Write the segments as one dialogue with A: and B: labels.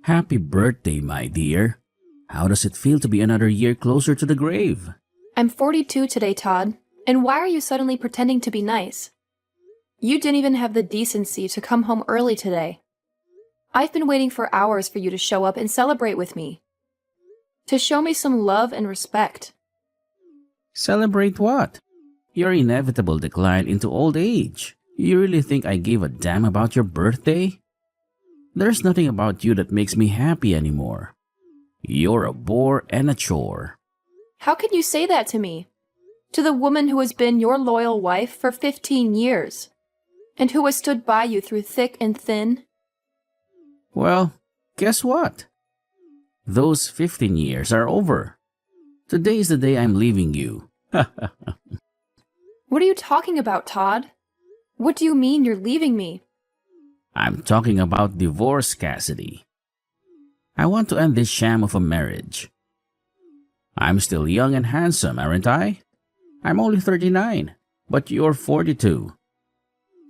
A: Happy birthday, my dear. How does it feel to be another year closer to the grave?
B: I'm 42 today, Todd. And why are you suddenly pretending to be nice? You didn't even have the decency to come home early today. I've been waiting for hours for you to show up and celebrate with me. To show me some love and respect.
A: Celebrate what? Your inevitable decline into old age. You really think I gave a damn about your birthday? There's nothing about you that makes me happy anymore. You're a bore and a chore.
B: How can you say that to me? To the woman who has been your loyal wife for 15 years, and who has stood by you through thick and thin?
A: Well, guess what? Those 15 years are over. Today is the day I'm leaving you.
B: What are you talking about, Todd? What do you mean you're leaving me?
A: I'm talking about divorce, Cassidy. I want to end this sham of a marriage. I'm still young and handsome, aren't I? I'm only 39, but you're 42.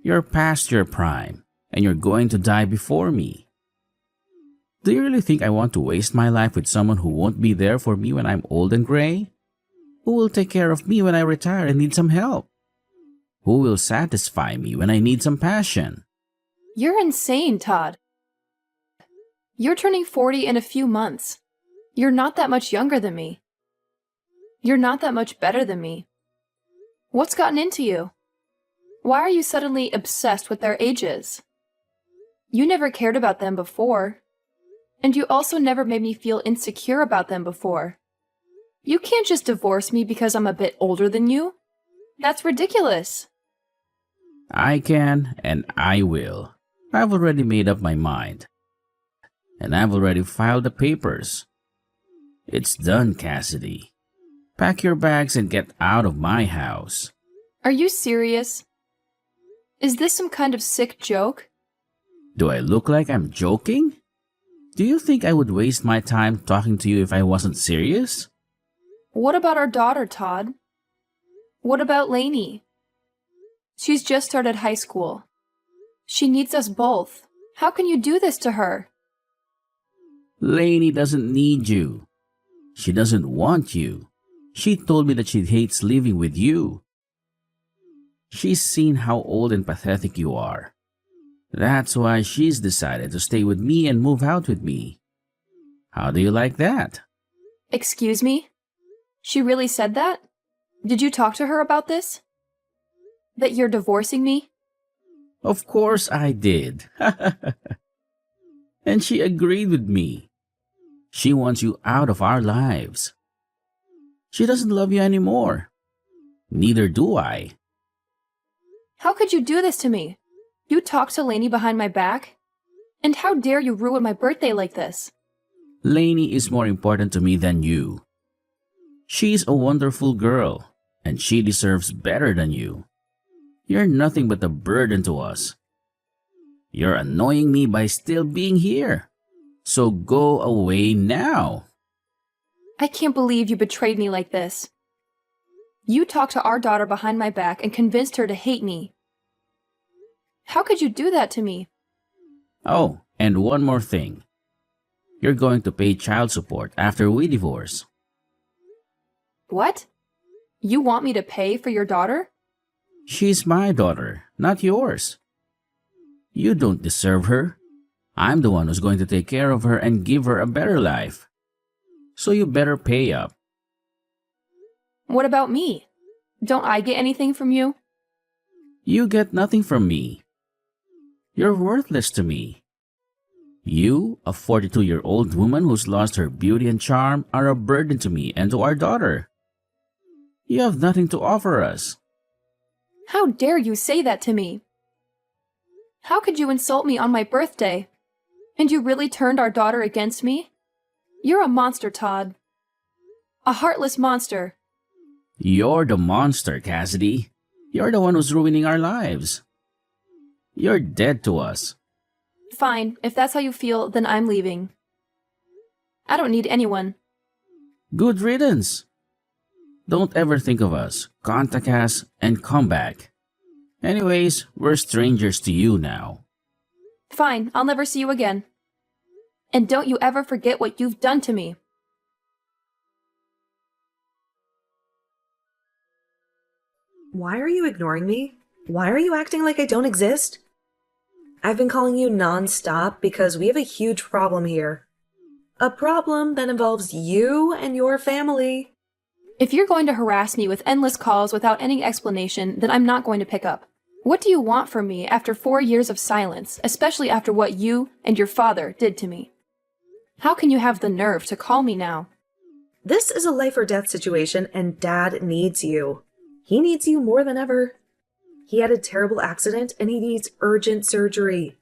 A: You're past your prime, and you're going to die before me. Do you really think I want to waste my life with someone who won't be there for me when I'm old and gray? Who will take care of me when I retire and need some help? Who will satisfy me when I need some passion?
B: You're insane, Todd. You're turning 40 in a few months. You're not that much younger than me. You're not that much better than me. What's gotten into you? Why are you suddenly obsessed with their ages? You never cared about them before. And you also never made me feel insecure about them before. You can't just divorce me because I'm a bit older than you. That's ridiculous.
A: I can and I will. I've already made up my mind. And I've already filed the papers. It's done, Cassidy. Pack your bags and get out of my house.
B: Are you serious? Is this some kind of sick joke?
A: Do I look like I'm joking? Do you think I would waste my time talking to you if I wasn't serious?
B: What about our daughter, Todd? What about Lainey? She's just started high school. She needs us both. How can you do this to her?
A: Lainey doesn't need you. She doesn't want you. She told me that she hates living with you. She's seen how old and pathetic you are. That's why she's decided to stay with me and move out with me. How do you like that?
B: Excuse me? She really said that? Did you talk to her about this? That you're divorcing me?
A: Of course I did. And she agreed with me. She wants you out of our lives. She doesn't love you anymore. Neither do I.
B: How could you do this to me? You talked to Lainey behind my back? And how dare you ruin my birthday like this?
A: Lainey is more important to me than you. She's a wonderful girl, and she deserves better than you. You're nothing but a burden to us. You're annoying me by still being here. So go away now.
B: I can't believe you betrayed me like this. You talked to our daughter behind my back and convinced her to hate me. How could you do that to me?
A: Oh, and one more thing. You're going to pay child support after we divorce.
B: What? You want me to pay for your daughter?
A: She's my daughter, not yours. You don't deserve her. I'm the one who's going to take care of her and give her a better life. So you better pay up.
B: What about me? Don't I get anything from you?
A: You get nothing from me. You're worthless to me. You, a 42-year-old woman who's lost her beauty and charm, are a burden to me and to our daughter. You have nothing to offer us.
B: How dare you say that to me? How could you insult me on my birthday? And you really turned our daughter against me? You're a monster, Todd. A heartless monster.
A: You're the monster, Cassidy. You're the one who's ruining our lives. You're dead to us.
B: Fine, if that's how you feel, then I'm leaving. I don't need anyone.
A: Good riddance. Don't ever think of us. Contact us and come back. Anyways, we're strangers to you now.
B: Fine, I'll never see you again. And don't you ever forget what you've done to me.
C: Why are you ignoring me? Why are you acting like I don't exist? I've been calling you non-stop because we have a huge problem here. A problem that involves you and your family.
B: If you're going to harass me with endless calls without any explanation, then I'm not going to pick up. What do you want from me after 4 years of silence, especially after what you and your father did to me? How can you have the nerve to call me now?
C: This is a life or death situation and Dad needs you. He needs you more than ever. He had a terrible accident and he needs urgent surgery.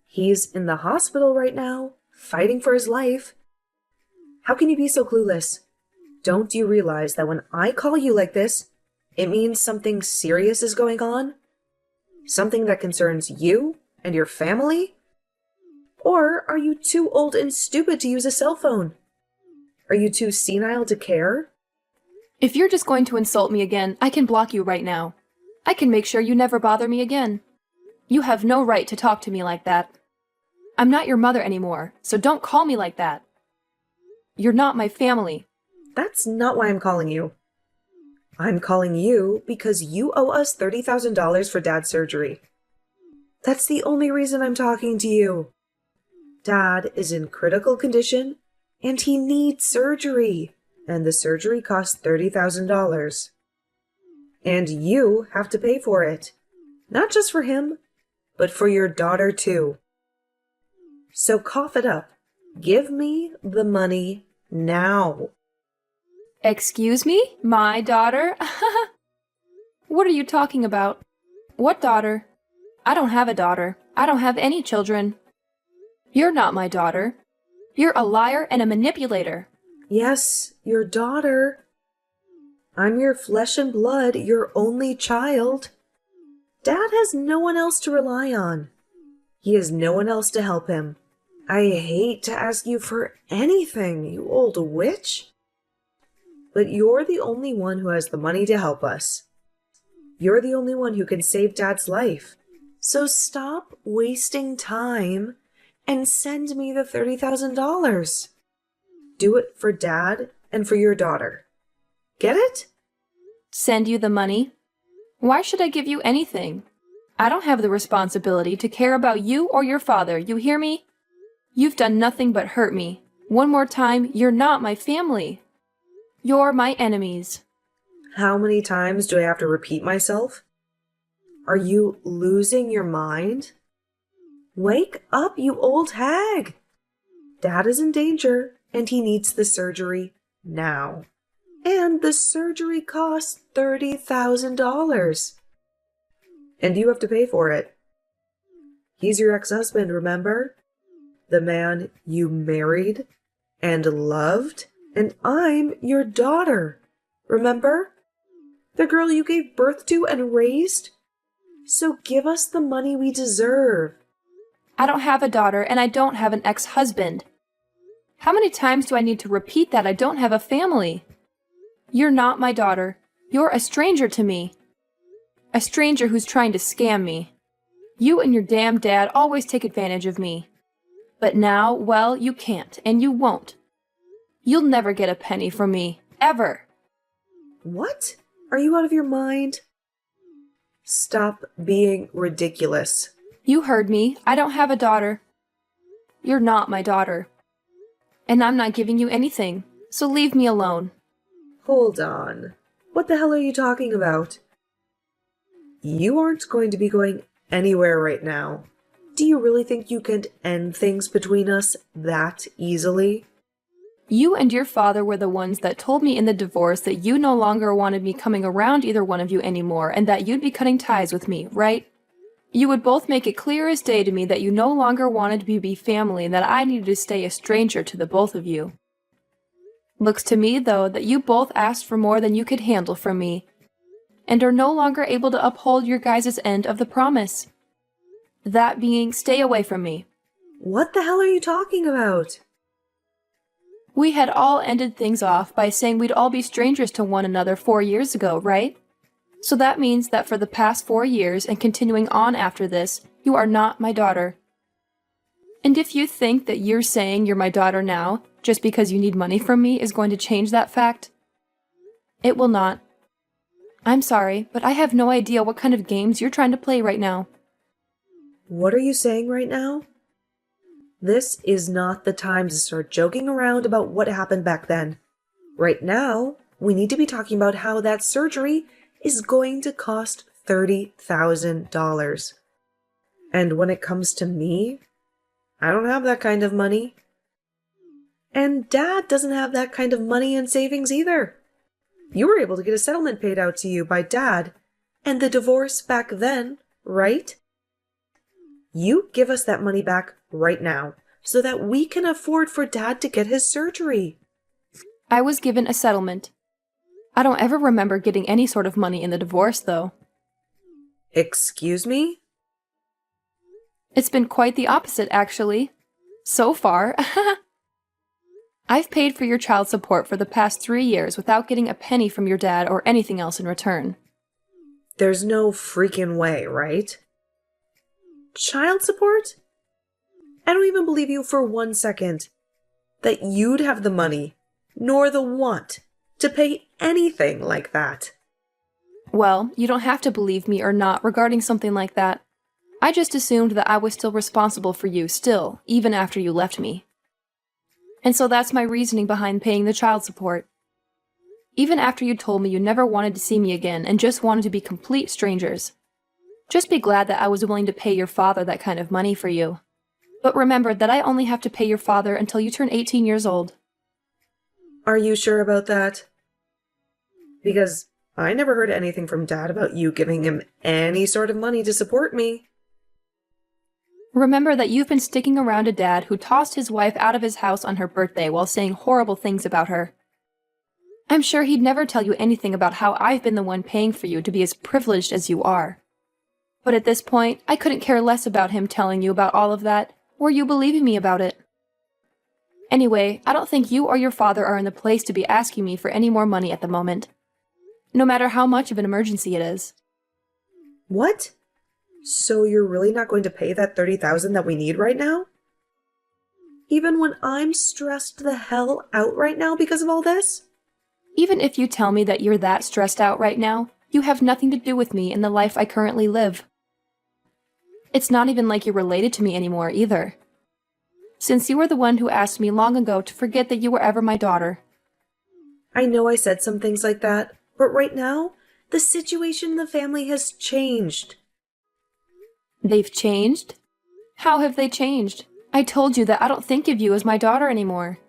C: He's in the hospital right now, fighting for his life. How can you be so clueless? Don't you realize that when I call you like this, it means something serious is going on? Something that concerns you and your family? Or are you too old and stupid to use a cell phone? Are you too senile to care?
B: If you're just going to insult me again, I can block you right now. I can make sure you never bother me again. You have no right to talk to me like that. I'm not your mother anymore, so don't call me like that. You're not my family.
C: That's not why I'm calling you. I'm calling you because you owe us $30,000 for Dad's surgery. That's the only reason I'm talking to you. Dad is in critical condition and he needs surgery, and the surgery costs $30,000. And you have to pay for it. Not just for him, but for your daughter too. So cough it up. Give me the money now.
B: Excuse me? My daughter? What are you talking about? What daughter? I don't have a daughter. I don't have any children. You're not my daughter. You're a liar and a manipulator.
C: Yes, your daughter. I'm your flesh and blood, your only child. Dad has no one else to rely on. He has no one else to help him. I hate to ask you for anything, you old witch. But you're the only one who has the money to help us. You're the only one who can save Dad's life. So stop wasting time and send me the $30,000. Do it for Dad and for your daughter. Get it?
B: Send you the money? Why should I give you anything? I don't have the responsibility to care about you or your father, you hear me? You've done nothing but hurt me. One more time, you're not my family. You're my enemies.
C: How many times do I have to repeat myself? Are you losing your mind? Wake up, you old hag! Dad is in danger, and he needs the surgery now. And the surgery costs $30,000. And you have to pay for it. He's your ex-husband, remember? The man you married and loved, and I'm your daughter, remember? The girl you gave birth to and raised? So give us the money we deserve.
B: I don't have a daughter, and I don't have an ex-husband. How many times do I need to repeat that I don't have a family? You're not my daughter. You're a stranger to me. A stranger who's trying to scam me. You and your damn dad always take advantage of me. But now, well, you can't, and you won't. You'll never get a penny from me, ever.
C: What? Are you out of your mind? Stop being ridiculous.
B: You heard me. I don't have a daughter. You're not my daughter. And I'm not giving you anything, so leave me alone.
C: Hold on. What the hell are you talking about? You aren't going to be going anywhere right now. Do you really think you can end things between us that easily?
B: You and your father were the ones that told me in the divorce that you no longer wanted me coming around either one of you anymore and that you'd be cutting ties with me, right? You would both make it clear as day to me that you no longer wanted me to be family and that I needed to stay a stranger to the both of you. Looks to me, though, that you both asked for more than you could handle from me and are no longer able to uphold your guys' end of the promise. That being, stay away from me.
C: What the hell are you talking about?
B: We had all ended things off by saying we'd all be strangers to one another 4 years ago, right? So that means that for the past 4 years and continuing on after this, you are not my daughter. And if you think that you're saying you're my daughter now, just because you need money from me, is going to change that fact, it will not. I'm sorry, but I have no idea what kind of games you're trying to play right now.
C: What are you saying right now? This is not the time to start joking around about what happened back then. Right now, we need to be talking about how that surgery is going to cost $30,000. And when it comes to me, I don't have that kind of money. And Dad doesn't have that kind of money in savings either. You were able to get a settlement paid out to you by Dad and the divorce back then, right? You give us that money back right now so that we can afford for Dad to get his surgery.
B: I was given a settlement. I don't ever remember getting any sort of money in the divorce, though.
C: Excuse me?
B: It's been quite the opposite, actually. So far. I've paid for your child support for the past 3 years without getting a penny from your dad or anything else in return.
C: There's no freaking way, right? Child support? I don't even believe you for 1 second that you'd have the money, nor the want, to pay anything like that.
B: Well, you don't have to believe me or not regarding something like that. I just assumed that I was still responsible for you still, even after you left me. And so that's my reasoning behind paying the child support. Even after you told me you never wanted to see me again and just wanted to be complete strangers. Just be glad that I was willing to pay your father that kind of money for you. But remember that I only have to pay your father until you turn 18 years old.
C: Are you sure about that? Because I never heard anything from Dad about you giving him any sort of money to support me.
B: Remember that you've been sticking around a dad who tossed his wife out of his house on her birthday while saying horrible things about her. I'm sure he'd never tell you anything about how I've been the one paying for you to be as privileged as you are. But at this point, I couldn't care less about him telling you about all of that, or you believing me about it. Anyway, I don't think you or your father are in the place to be asking me for any more money at the moment. No matter how much of an emergency it is.
C: What? So you're really not going to pay that $30,000 that we need right now? Even when I'm stressed the hell out right now because of all this?
B: Even if you tell me that you're that stressed out right now, you have nothing to do with me in the life I currently live. It's not even like you're related to me anymore either. Since you were the one who asked me long ago to forget that you were ever my daughter.
C: I know I said some things like that, but right now, the situation in the family has changed.
B: They've changed? How have they changed? I told you that I don't think of you as my daughter anymore.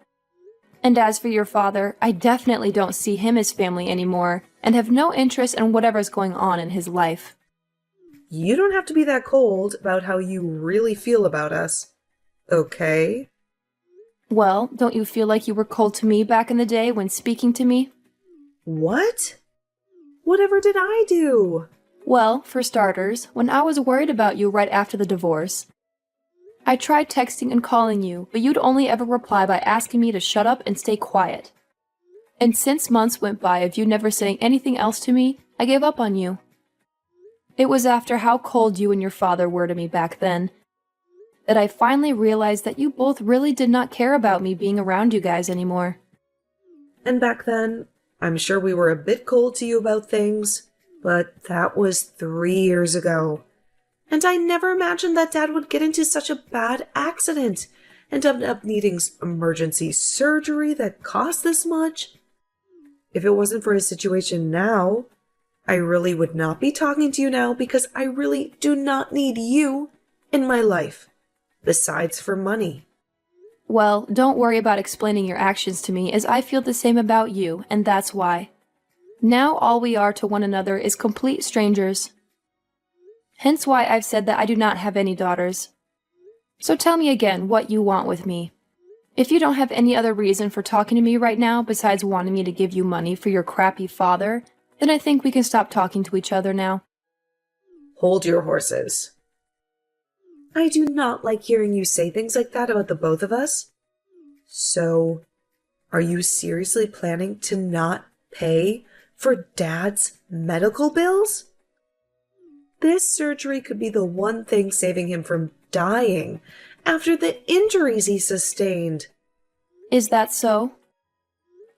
B: And as for your father, I definitely don't see him as family anymore, and have no interest in whatever's going on in his life.
C: You don't have to be that cold about how you really feel about us, okay?
B: Well, don't you feel like you were cold to me back in the day when speaking to me?
C: What? Whatever did I do?
B: Well, for starters, when I was worried about you right after the divorce, I tried texting and calling you, but you'd only ever reply by asking me to shut up and stay quiet. And since months went by of you never saying anything else to me, I gave up on you. It was after how cold you and your father were to me back then that I finally realized that you both really did not care about me being around you guys anymore.
C: And back then, I'm sure we were a bit cold to you about things, but that was 3 years ago. And I never imagined that Dad would get into such a bad accident and end up needing emergency surgery that cost this much. If it wasn't for his situation now, I really would not be talking to you now because I really do not need you in my life, besides for money.
B: Well, don't worry about explaining your actions to me, as I feel the same about you, and that's why. Now all we are to one another is complete strangers. Hence why I've said that I do not have any daughters. So tell me again what you want with me. If you don't have any other reason for talking to me right now besides wanting me to give you money for your crappy father, then I think we can stop talking to each other now.
C: Hold your horses. I do not like hearing you say things like that about the both of us. So, are you seriously planning to not pay for Dad's medical bills? This surgery could be the one thing saving him from dying, after the injuries he sustained.
B: Is that so?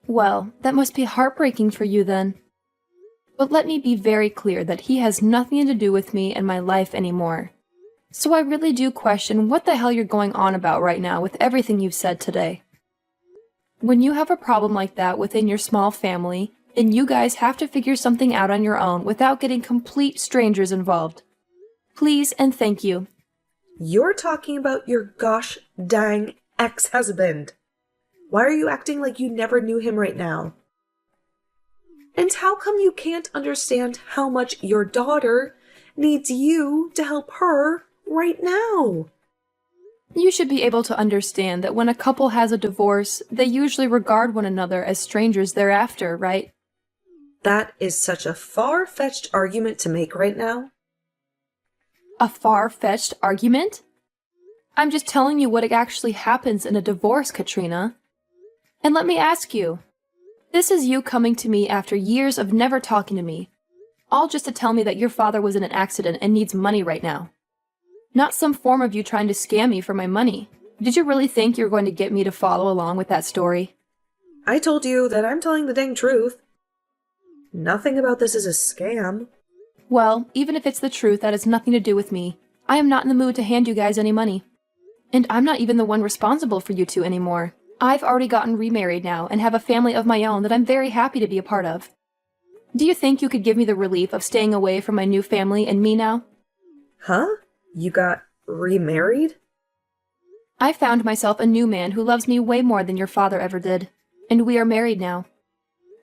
B: Well, that must be heartbreaking for you then. But let me be very clear that he has nothing to do with me and my life anymore. So I really do question what the hell you're going on about right now with everything you've said today. When you have a problem like that within your small family, then you guys have to figure something out on your own without getting complete strangers involved. Please and thank you.
C: You're talking about your gosh dang ex-husband. Why are you acting like you never knew him right now? And how come you can't understand how much your daughter needs you to help her right now?
B: You should be able to understand that when a couple has a divorce, they usually regard one another as strangers thereafter, right?
C: That is such a far-fetched argument to make right now.
B: A far-fetched argument? I'm just telling you what actually happens in a divorce, Katrina. And let me ask you, this is you coming to me after years of never talking to me, all just to tell me that your father was in an accident and needs money right now. Not some form of you trying to scam me for my money. Did you really think you were going to get me to follow along with that story?
C: I told you that I'm telling the dang truth. Nothing about this is a scam.
B: Well, even if it's the truth, that has nothing to do with me. I am not in the mood to hand you guys any money. And I'm not even the one responsible for you two anymore. I've already gotten remarried now and have a family of my own that I'm very happy to be a part of. Do you think you could give me the relief of staying away from my new family and me now?
C: Huh? You got remarried?
B: I found myself a new man who loves me way more than your father ever did. And we are married now.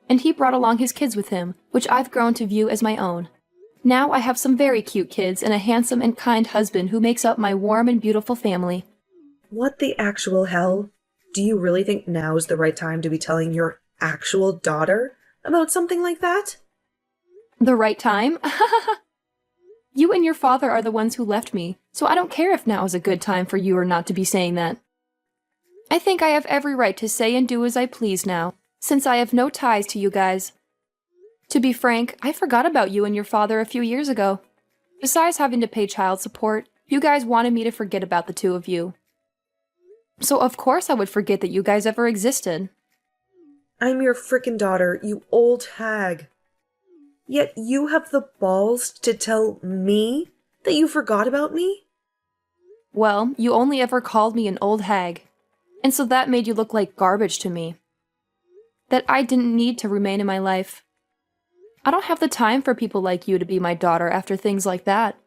B: And he brought along his kids with him, which I've grown to view as my own. Now I have some very cute kids and a handsome and kind husband who makes up my warm and beautiful family.
C: What the actual hell? Do you really think now's the right time to be telling your actual daughter about something like that?
B: The right time? You and your father are the ones who left me, so I don't care if now is a good time for you or not to be saying that. I think I have every right to say and do as I please now, since I have no ties to you guys. To be frank, I forgot about you and your father a few years ago. Besides having to pay child support, you guys wanted me to forget about the two of you. So of course I would forget that you guys ever existed.
C: I'm your frickin' daughter, you old hag. Yet you have the balls to tell me that you forgot about me?
B: Well, you only ever called me an old hag, and so that made you look like garbage to me. That I didn't need to remain in my life. I don't have the time for people like you to be my daughter after things like that.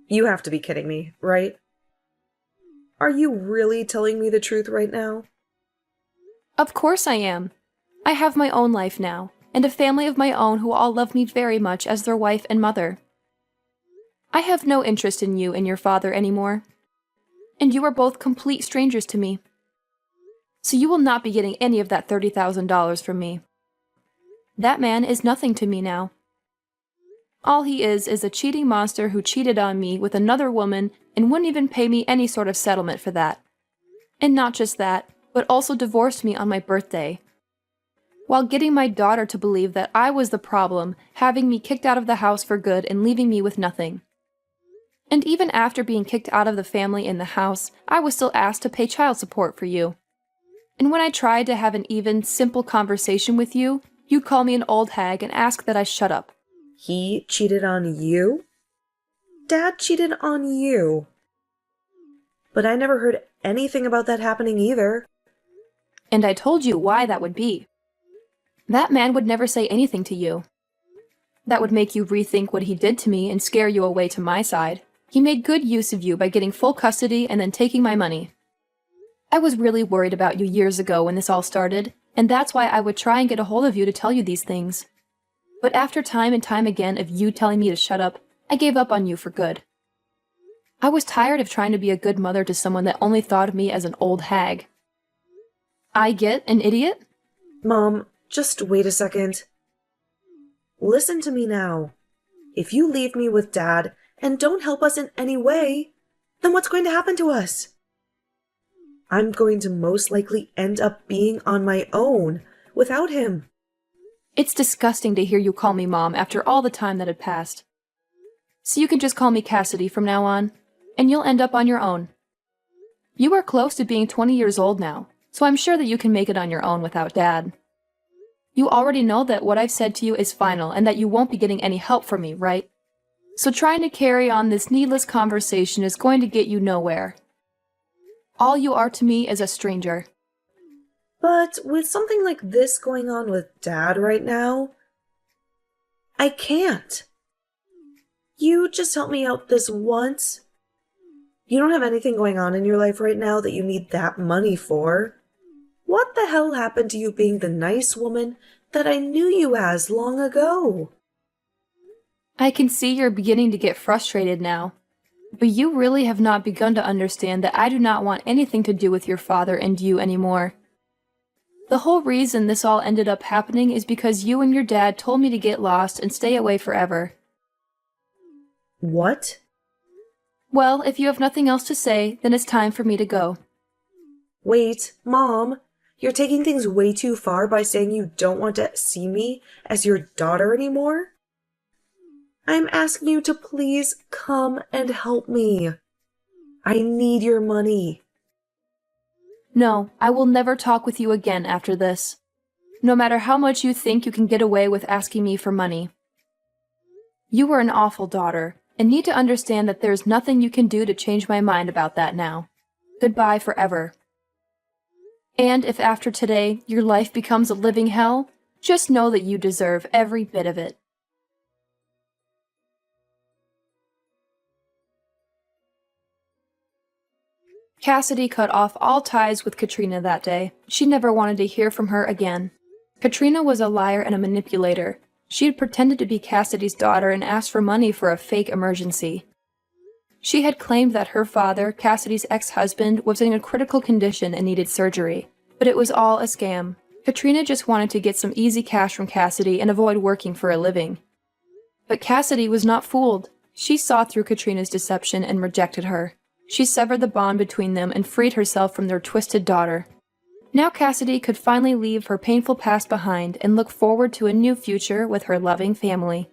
C: You have to be kidding me, right? Are you really telling me the truth right now?
B: Of course I am. I have my own life now, and a family of my own who all love me very much as their wife and mother. I have no interest in you and your father anymore. And you are both complete strangers to me. So you will not be getting any of that $30,000 from me. That man is nothing to me now. All he is a cheating monster who cheated on me with another woman and wouldn't even pay me any sort of settlement for that. And not just that, but also divorced me on my birthday, while getting my daughter to believe that I was the problem, having me kicked out of the house for good and leaving me with nothing. And even after being kicked out of the family and the house, I was still asked to pay child support for you. And when I tried to have an even, simple conversation with you, you'd call me an old hag and ask that I shut up.
C: He cheated on you? Dad cheated on you. But I never heard anything about that happening either.
B: And I told you why that would be. That man would never say anything to you. That would make you rethink what he did to me and scare you away to my side. He made good use of you by getting full custody and then taking my money. I was really worried about you years ago when this all started, and that's why I would try and get a hold of you to tell you these things. But after time and time again of you telling me to shut up, I gave up on you for good. I was tired of trying to be a good mother to someone that only thought of me as an old hag. I get an idiot?
C: Mom, just wait a second. Listen to me now. If you leave me with Dad and don't help us in any way, then what's going to happen to us? I'm going to most likely end up being on my own without him.
B: It's disgusting to hear you call me Mom after all the time that had passed. So you can just call me Cassidy from now on, and you'll end up on your own. You are close to being 20 years old now, so I'm sure that you can make it on your own without Dad. You already know that what I've said to you is final and that you won't be getting any help from me, right? So trying to carry on this needless conversation is going to get you nowhere. All you are to me is a stranger.
C: But with something like this going on with Dad right now, I can't. You just help me out this once. You don't have anything going on in your life right now that you need that money for. What the hell happened to you being the nice woman that I knew you as long ago?
B: I can see you're beginning to get frustrated now. But you really have not begun to understand that I do not want anything to do with your father and you anymore. The whole reason this all ended up happening is because you and your dad told me to get lost and stay away forever.
C: What?
B: Well, if you have nothing else to say, then it's time for me to go.
C: Wait, Mom, you're taking things way too far by saying you don't want to see me as your daughter anymore? I'm asking you to please come and help me. I need your money.
B: No, I will never talk with you again after this. No matter how much you think you can get away with asking me for money. You were an awful daughter, and need to understand that there's nothing you can do to change my mind about that now. Goodbye forever. And if after today your life becomes a living hell, just know that you deserve every bit of it. Cassidy cut off all ties with Katrina that day. She never wanted to hear from her again. Katrina was a liar and a manipulator. She had pretended to be Cassidy's daughter and asked for money for a fake emergency. She had claimed that her father, Cassidy's ex-husband, was in a critical condition and needed surgery. But it was all a scam. Katrina just wanted to get some easy cash from Cassidy and avoid working for a living. But Cassidy was not fooled. She saw through Katrina's deception and rejected her. She severed the bond between them and freed herself from their twisted daughter. Now Cassidy could finally leave her painful past behind and look forward to a new future with her loving family.